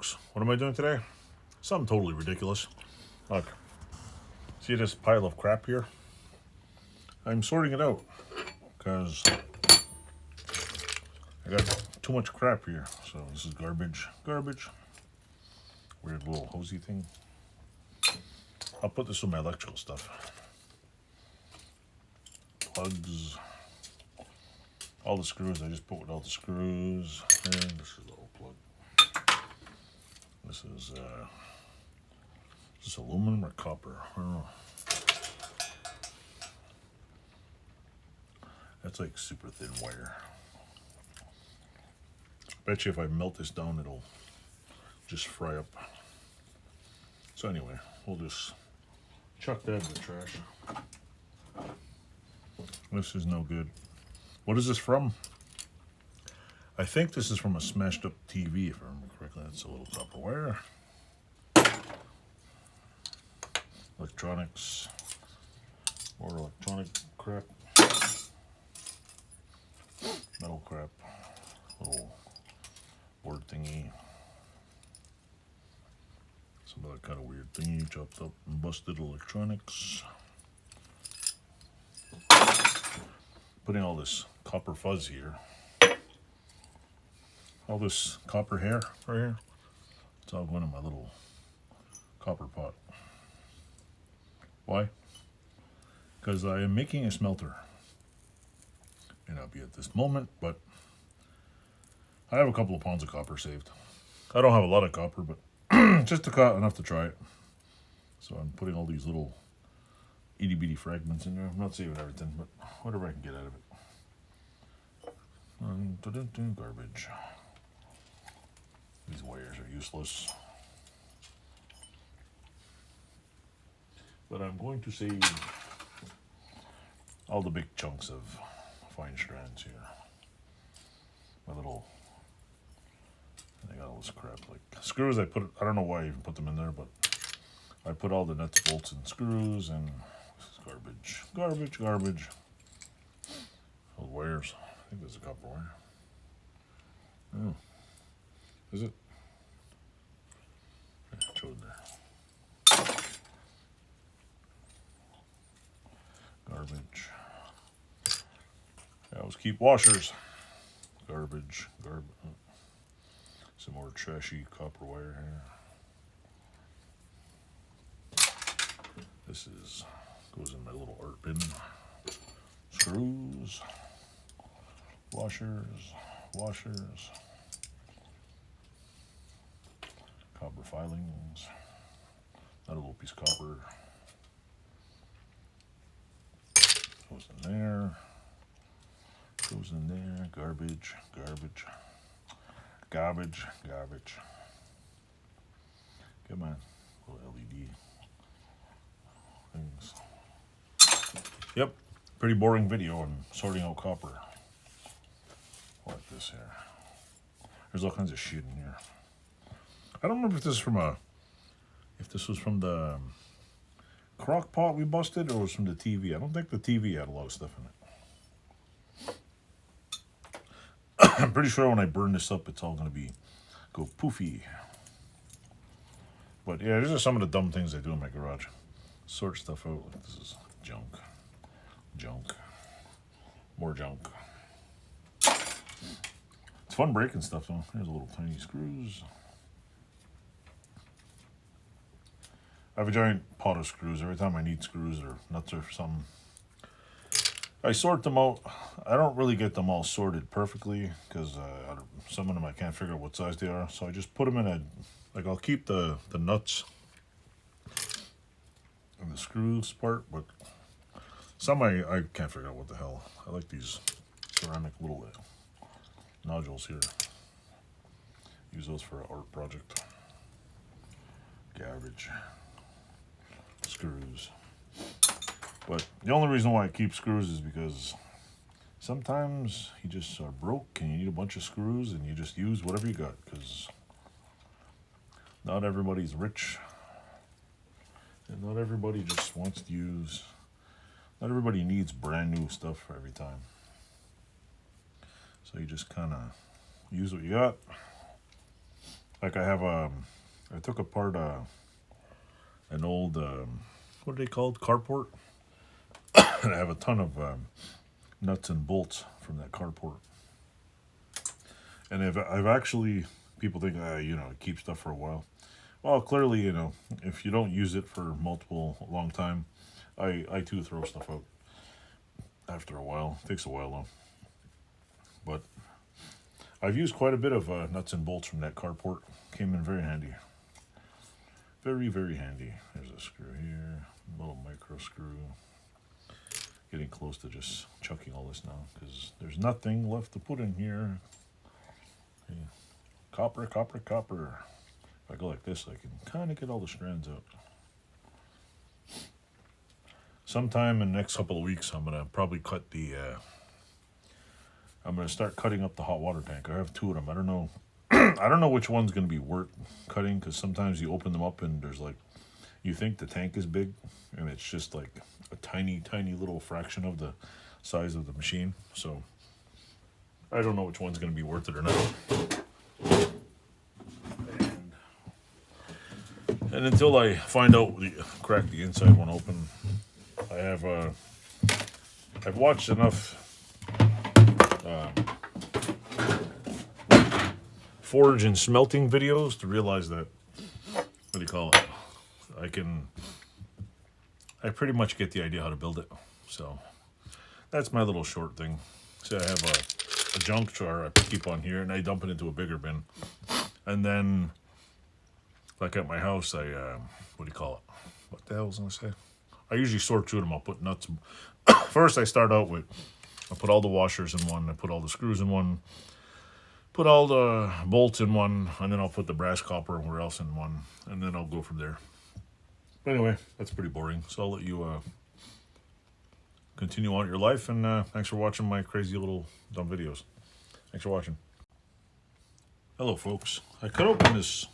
folks. What am I doing today? Something totally ridiculous. Look, see this pile of crap here? I'm sorting it out because I got too much crap here. So this is garbage. Weird little hosey thing. I'll put this with my electrical stuff. Plugs. All the screws, I just put with all the screws. And this is a little plug. This is aluminum or copper? I don't know. That's like super thin wire. Bet you if I melt this down, it'll just fry up. So anyway, we'll just chuck that in the trash. This is no good. What is this from? I think this is from a smashed up TV, if I remember correctly. That's a little copper wire. Electronics. More electronic crap. Metal crap. Little board thingy. Some other kind of weird thingy chopped up and busted electronics. Putting all this copper fuzz here. All this copper hair right here. It's all going in my little copper pot. Why? Because I am making a smelter. May not be at this moment, but I have a couple of pounds of copper saved. I don't have a lot of copper, but just enough to try it. So I'm putting all these little itty bitty fragments in there. I'm not saving everything, but whatever I can get out of it. Garbage. These wires are useless. But I'm going to save all the big chunks of fine strands here. My little, I got all this crap like screws. I don't know why I even put them in there, but I put all the nuts, bolts, and screws, and this is garbage. Those wires. I think there's a copper wire. Oh, is it? Yeah, throw it there. Garbage. I always keep washers. Garbage. Some more trashy copper wire here. This goes in my little art bin. Screws. Washers. Copper filings. Not a little piece of copper. Goes in there. Garbage. Come on. Little LED things. Yep. Pretty boring video on sorting out copper. Like this here. There's all kinds of shit in here. I don't remember if this was from the crock pot we busted or was from the TV. I don't think the TV had a lot of stuff in it. I'm pretty sure when I burn this up, it's all going to go poofy. But yeah, these are some of the dumb things I do in my garage. Sort stuff out. Like this is junk. More junk. It's fun breaking stuff though. Here's a little tiny screws. I have a giant pot of screws. Every time I need screws or nuts or something, I sort them out. I don't really get them all sorted perfectly because some of them I can't figure out what size they are. So I just put them in I'll keep the nuts and the screws part, but some I can't figure out what the hell. I like these ceramic little nodules here. Use those for an art project. Garbage. Screws. But the only reason why I keep screws is because sometimes you just are broke and you need a bunch of screws and you just use whatever you got because not everybody's rich and not everybody just wants to use, not everybody needs brand new stuff for every time. So you just kind of use what you got Like I have I took apart an old what are they called, carport, and I have a ton of nuts and bolts from that carport. And I've actually, people think keep stuff for a while. Well, clearly, if you don't use it for long time, I too throw stuff out after a while. It takes a while though. But I've used quite a bit of nuts and bolts from that carport. Came in very handy. Very, very handy. There's a screw here, a little micro screw. Getting close to just chucking all this now because there's nothing left to put in here. Okay. Copper, copper, copper. If I go like this, I can kind of get all the strands out. Sometime in the next couple of weeks, I'm gonna probably cut the. I'm gonna start cutting up the hot water tank. I have two of them. I don't know. I don't know which one's gonna be worth cutting because sometimes you open them up and there's like, you think the tank is big, and it's just like a tiny, tiny little fraction of the size of the machine. So I don't know which one's gonna be worth it or not. And until I find out, crack the inside one open, I've watched enough forge and smelting videos to realize that, what do you call it? I pretty much get the idea how to build it. So that's my little short thing. So I have a junk jar I keep on here, and I dump it into a bigger bin. And then, like at my house, what do you call it? What the hell was I gonna say? I usually sort through them. I'll put nuts. First, I start out with, I put all the washers in one, I put all the screws in one, put all the bolts in one, and then I'll put the brass, copper, and where else in one, and then I'll go from there. But anyway, that's pretty boring, so I'll let you continue on your life, and thanks for watching my crazy little dumb videos. Thanks for watching. Hello, folks. I cut open this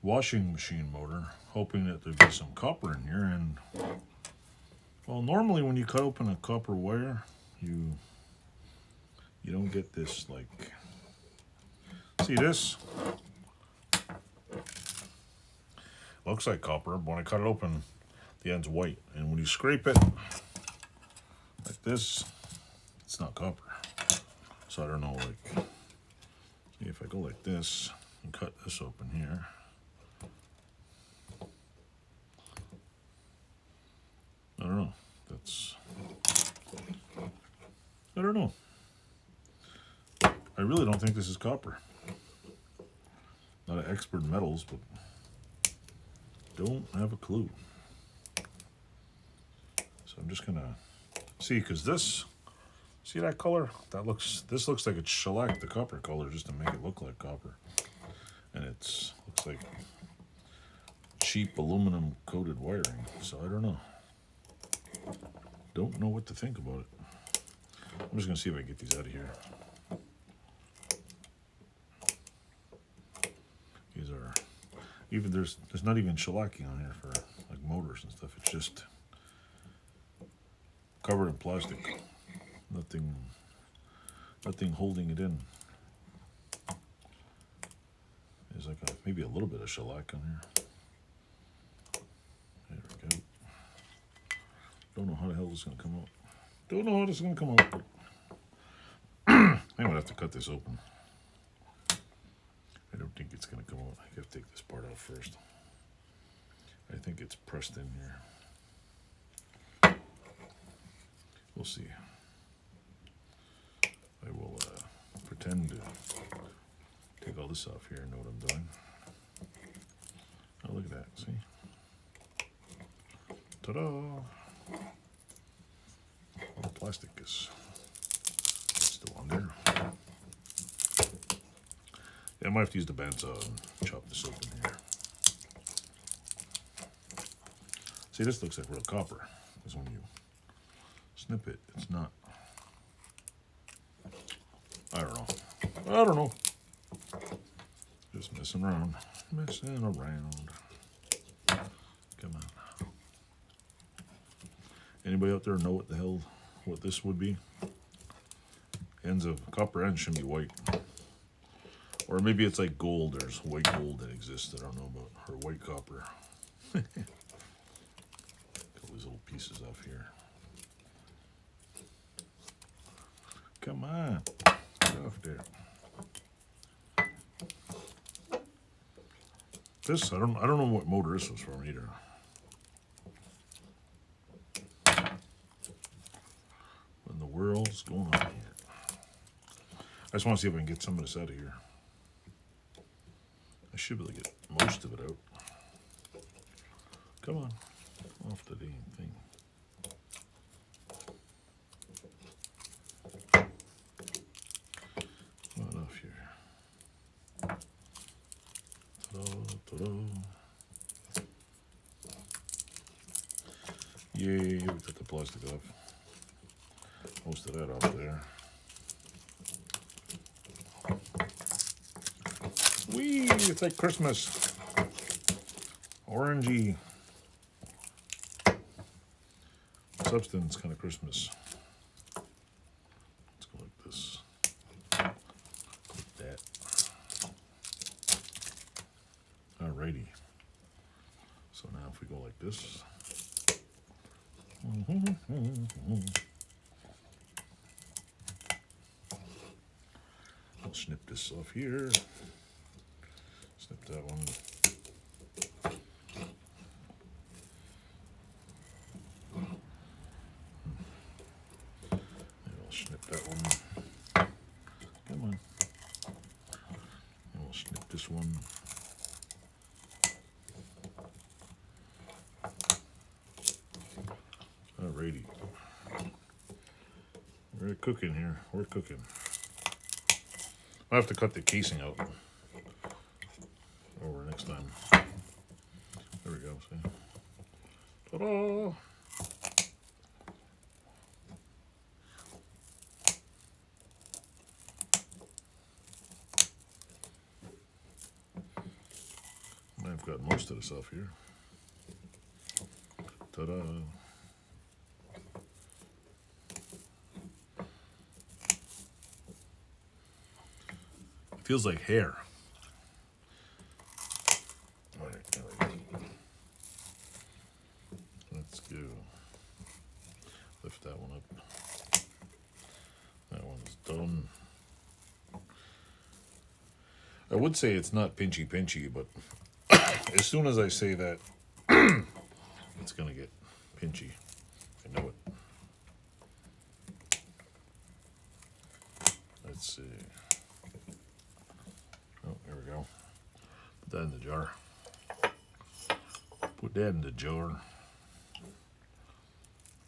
washing machine motor, hoping that there'd be some copper in here, and well, normally when you cut open a copper wire, you don't get this, like, see this? Looks like copper, but when I cut it open, the end's white, and when you scrape it like this, it's not copper. So I don't know, like, see if I go like this and cut this open here. I don't know. I don't know. I really don't think this is copper. Not an expert in metals, but don't have a clue. So I'm just gonna see, because this, see that color? This looks like it's shellacked the copper color just to make it look like copper. And looks like cheap aluminum coated wiring. So I don't know. Don't know what to think about it. I'm just gonna see if I can get these out of here. These are, even there's not even shellacking on here for like motors and stuff. It's just covered in plastic. Nothing holding it in. There's like maybe a little bit of shellac on here. There we go. Don't know how the hell this is gonna come out. Don't know how this is gonna come out. But I'm gonna have to cut this open. I don't think it's gonna come out. I gotta take this part out first. I think it's pressed in here. We'll see. I will pretend to take all this off here and know what I'm doing. Oh, look at that, see? Ta-da! All the plastic is still on there. Yeah, I might have to use the bandsaw and chop this open here. See, this looks like real copper, because when you snip it, it's not. I don't know. Just messing around. Come on. Anybody out there know what this would be? Ends of copper ends should be white. Or maybe it's like gold. There's white gold that exists that I don't know about. Or white copper. Got these little pieces off here. Come on. Get off there. This, I don't know what motor this was from either. What in the world's going on here? I just want to see if I can get some of this out of here. I should be able to get most of it out. Come on, off the dang thing. Come on off here. Ta-da, ta-da. Yay, we got the plastic off. Most of that off there. Whee! It's like Christmas. Orangey substance, kind of Christmas. Let's go like this. Like that. Alrighty. So now if we go like this. I'll snip this off here. Snip that one. And I'll snip that one. Come on. And we'll snip this one. Alrighty. We're cooking here. We're cooking. I have to cut the casing out over next time. There we go. See? Ta-da! I've got most of this off here. Ta-da! Feels like hair. All right, let's go. Lift that one up. That one's done. I would say it's not pinchy, but as soon as I say that, it's gonna get pinchy. I know it. Let's see. Oh, there we go. Put that in the jar. Put that in the jar.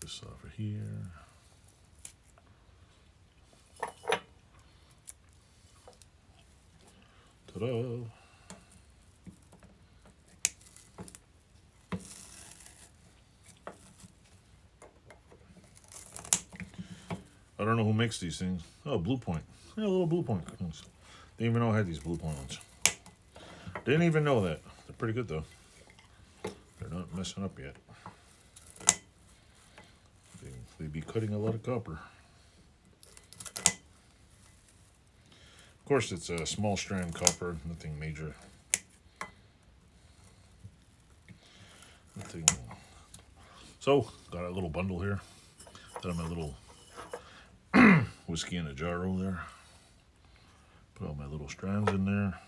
This over here. Ta-da! I don't know who makes these things. Oh, Blue Point. Yeah, little Blue Point. Didn't even know I had these Blue Point ones. Didn't even know that. They're pretty good though. They're not messing up yet. They'd be cutting a lot of copper. Of course, it's a small strand copper, nothing major. Nothing. So, got a little bundle here. Got my little whiskey in a jar over there. Put all my little strands in there.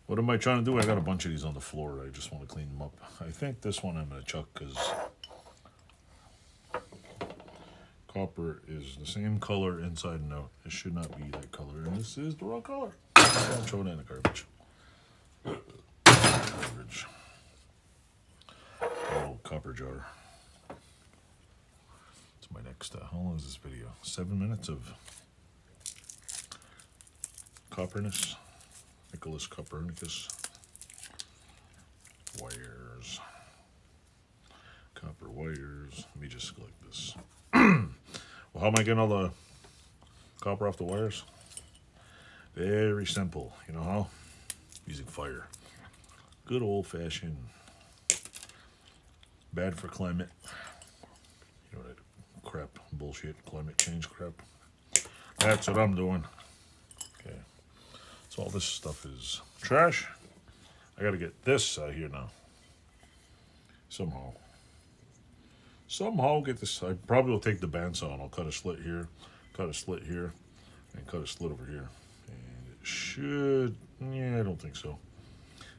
What am I trying to do? I got a bunch of these on the floor. I just want to clean them up. I think this one I'm going to chuck because copper is the same color inside and out. It should not be that color, and this is the wrong color. I'll throw it in the garbage. Garbage. Oh, copper jar. It's my next. How long is this video? 7 minutes of copperness. Nicholas Copernicus. Wires. Copper wires. Let me just go like this. Well, how am I getting all the copper off the wires? Very simple. You know how? Using fire. Good old-fashioned. Bad for climate. You know that crap, bullshit, climate change crap. That's what I'm doing. Okay. So all this stuff is trash. I gotta get this out of here now. Somehow get this. I probably will take the bandsaw and I'll cut a slit here, cut a slit here, and cut a slit over here. And it should, yeah, I don't think so.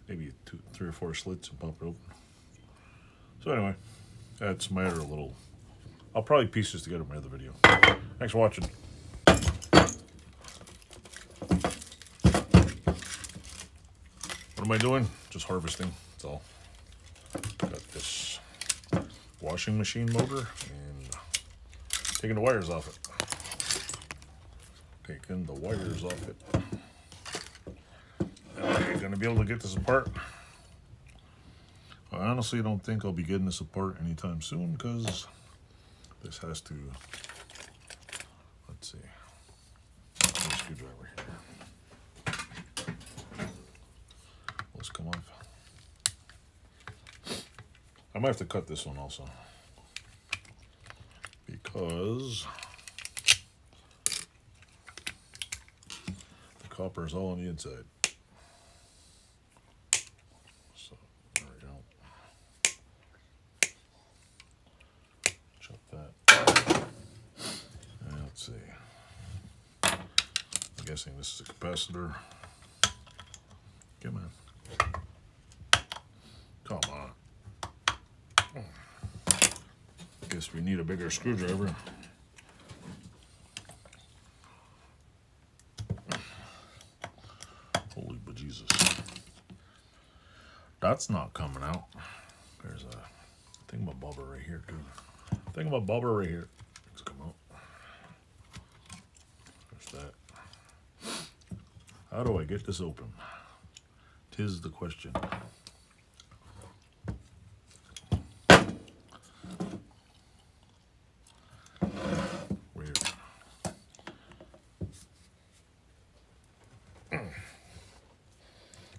Maybe 2, 3 or 4 slits and pop it open. So anyway, that's my other little, I'll probably piece this together in my other video. Thanks for watching. What am I doing? Just harvesting, that's all. Got this washing machine motor and taking the wires off it. Taking the wires off it. Am I gonna be able to get this apart? I honestly don't think I'll be getting this apart anytime soon because this has to, let's see, screwdriver here. Let's come off. I might have to cut this one also because the copper is all on the inside. So there we go. Chop that. And let's see. I'm guessing this is a capacitor. Come on. Come on. Guess we need a bigger screwdriver. Holy bejesus. That's not coming out. There's a thingamabobber right here too. Thingamabobber right here. Let's come out. There's that. How do I get this open? 'Tis the question.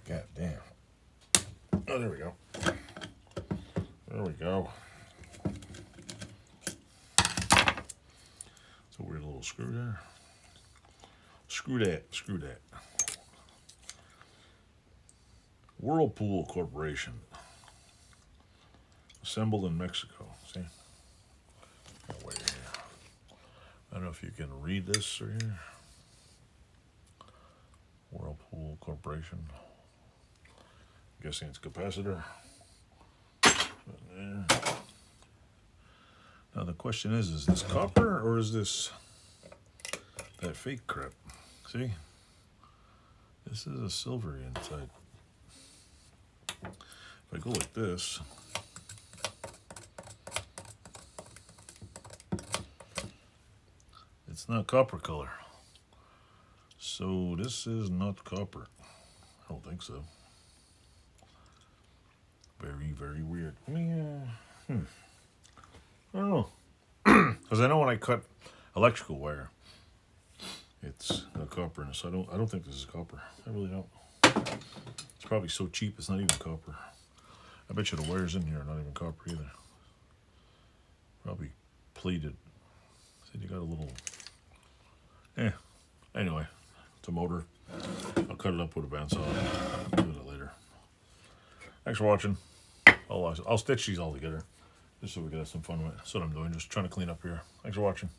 God damn. Oh, there we go. There we go. It's a weird little screw there. Screw that. Whirlpool Corporation. Assembled in Mexico. See? Oh, wait here. I don't know if you can read this or here. Whirlpool Corporation. I'm guessing it's capacitor. Now the question is this copper or is this that fake crap? See? This is a silvery inside. If I go like this, it's not copper color. So this is not copper. I don't think so. Very, very weird. I mean, I don't know. Because I know when I cut electrical wire, it's got copper in it. So I don't think this is copper. I really don't. It's probably so cheap it's not even copper. I bet you the wires in here are not even copper either. Probably plated. See, you got a little. Anyway, it's a motor. I'll cut it up with a bandsaw. I'll do that later. Thanks for watching. I'll stitch these all together just so we can have some fun with it. That's what I'm doing, just trying to clean up here. Thanks for watching.